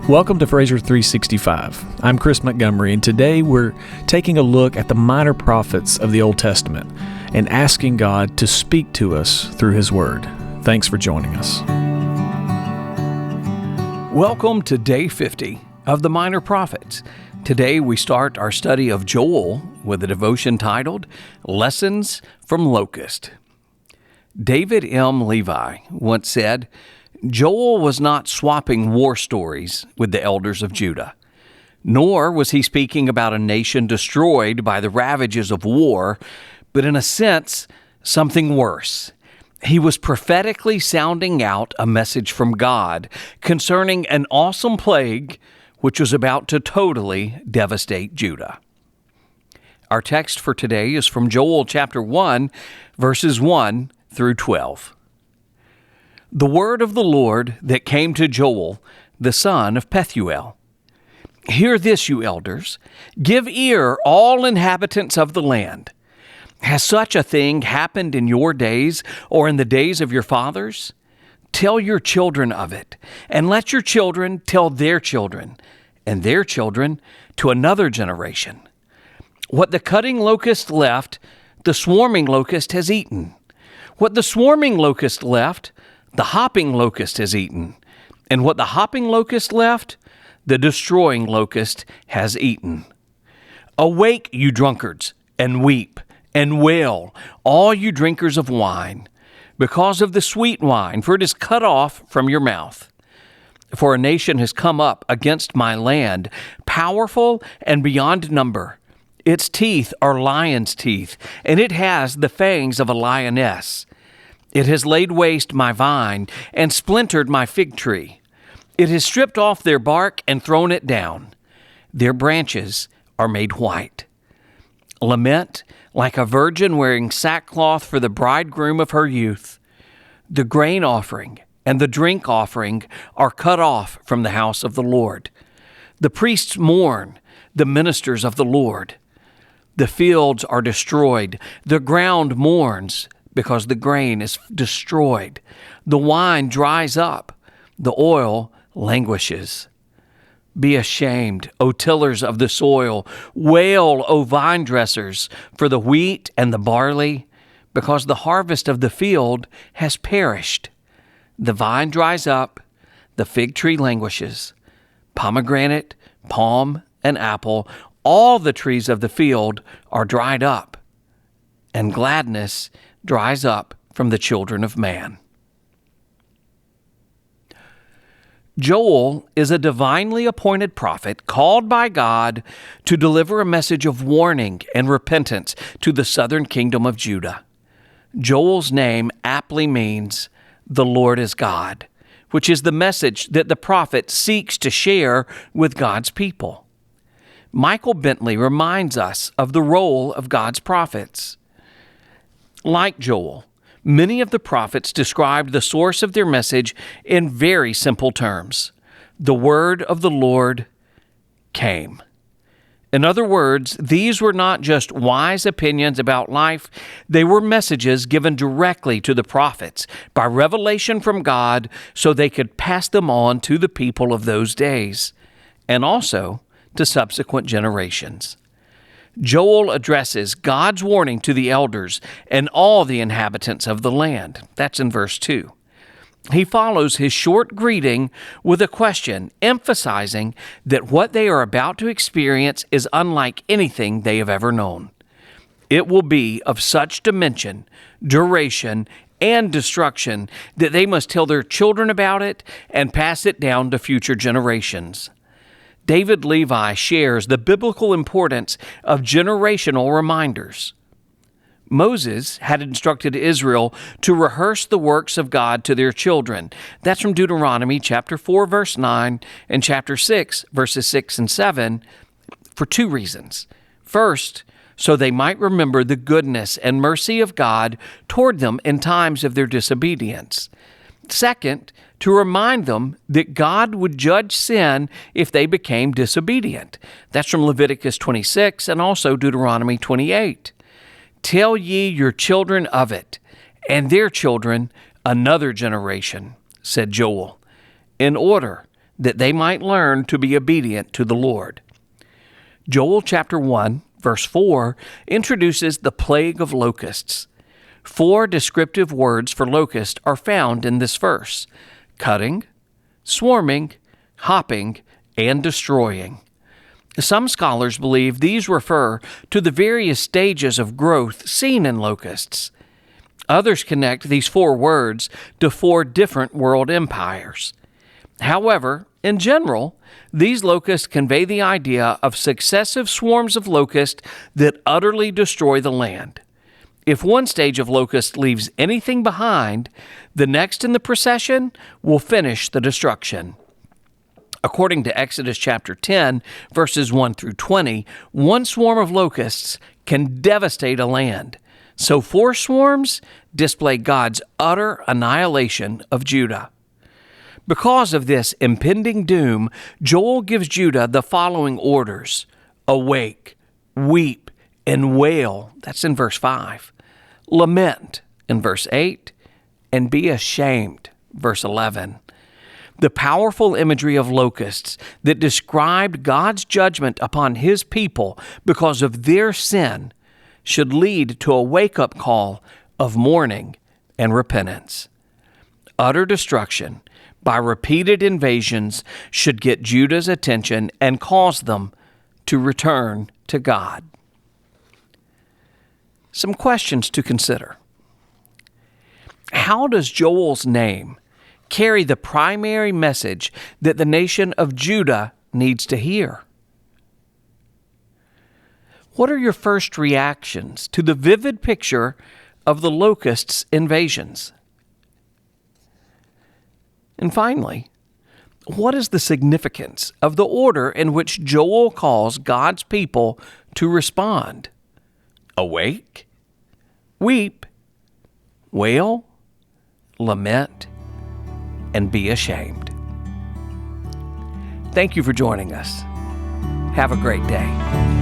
Welcome to Fraser 365. I'm Chris Montgomery, and today we're taking a look at the minor prophets of the Old Testament and asking God to speak to us through His Word. Thanks for joining us. Welcome to Day 50 of the Minor Prophets. Today we start our study of Joel with a devotion titled Lessons from Locust. David M. Levi once said, Joel was not swapping war stories with the elders of Judah, nor was he speaking about a nation destroyed by the ravages of war, but in a sense, something worse. He was prophetically sounding out a message from God concerning an awesome plague which was about to totally devastate Judah. Our text for today is from Joel chapter 1, verses 1 through 12. The word of the Lord that came to Joel, the son of Pethuel. Hear this, you elders. Give ear, all inhabitants of the land. Has such a thing happened in your days or in the days of your fathers? Tell your children of it, and let your children tell their children, and their children to another generation. What the cutting locust left, the swarming locust has eaten. What the swarming locust left, the hopping locust has eaten, and what the hopping locust left, the destroying locust has eaten. Awake, you drunkards, and weep, and wail, all you drinkers of wine, because of the sweet wine, for it is cut off from your mouth. For a nation has come up against my land, powerful and beyond number. Its teeth are lion's teeth, and it has the fangs of a lioness. It has laid waste my vine and splintered my fig tree. It has stripped off their bark and thrown it down. Their branches are made white. Lament like a virgin wearing sackcloth for the bridegroom of her youth. The grain offering and the drink offering are cut off from the house of the Lord. The priests mourn, the ministers of the Lord. The fields are destroyed. The ground mourns, because the grain is destroyed. The wine dries up. The oil languishes. Be ashamed, O tillers of the soil. Wail, O vine dressers, for the wheat and the barley, because the harvest of the field has perished. The vine dries up, the fig tree languishes. Pomegranate, palm, and apple, all the trees of the field are dried up, and gladness dries up from the children of man. Joel is a divinely appointed prophet called by God to deliver a message of warning and repentance to the southern kingdom of Judah. Joel's name aptly means the Lord is God, which is the message that the prophet seeks to share with God's people. Michael Bentley reminds us of the role of God's prophets. Like Joel, many of the prophets described the source of their message in very simple terms. The word of the Lord came. In other words, these were not just wise opinions about life, they were messages given directly to the prophets by revelation from God so they could pass them on to the people of those days and also to subsequent generations. Joel addresses God's warning to the elders and all the inhabitants of the land. That's in verse 2. He follows his short greeting with a question, emphasizing that what they are about to experience is unlike anything they have ever known. It will be of such dimension, duration, and destruction that they must tell their children about it and pass it down to future generations. David Levi shares the biblical importance of generational reminders. Moses had instructed Israel to rehearse the works of God to their children. That's from Deuteronomy chapter 4, verse 9, and chapter 6, verses 6 and 7, for two reasons. First, so they might remember the goodness and mercy of God toward them in times of their disobedience. Second, to remind them that God would judge sin if they became disobedient. That's from Leviticus 26 and also Deuteronomy 28. Tell ye your children of it, and their children another generation, said Joel, in order that they might learn to be obedient to the Lord. Joel chapter 1, verse 4 introduces the plague of locusts. 4 descriptive words for locust are found in this verse: cutting, swarming, hopping, and destroying. Some scholars believe these refer to the various stages of growth seen in locusts. Others connect these 4 words to 4 different world empires. However, in general, these locusts convey the idea of successive swarms of locusts that utterly destroy the land. If one stage of locust leaves anything behind, the next in the procession will finish the destruction. According to Exodus chapter 10, verses 1 through 20, one swarm of locusts can devastate a land. So 4 swarms display God's utter annihilation of Judah. Because of this impending doom, Joel gives Judah the following orders: awake, weep, and wail. That's in verse 5. Lament in verse 8, and be ashamed, verse 11. The powerful imagery of locusts that described God's judgment upon His people because of their sin should lead to a wake-up call of mourning and repentance. Utter destruction by repeated invasions should get Judah's attention and cause them to return to God. Some questions to consider. How does Joel's name carry the primary message that the nation of Judah needs to hear? What are your first reactions to the vivid picture of the locusts' invasions? And finally, what is the significance of the order in which Joel calls God's people to respond? Awake, weep, wail, lament, and be ashamed. Thank you for joining us. Have a great day.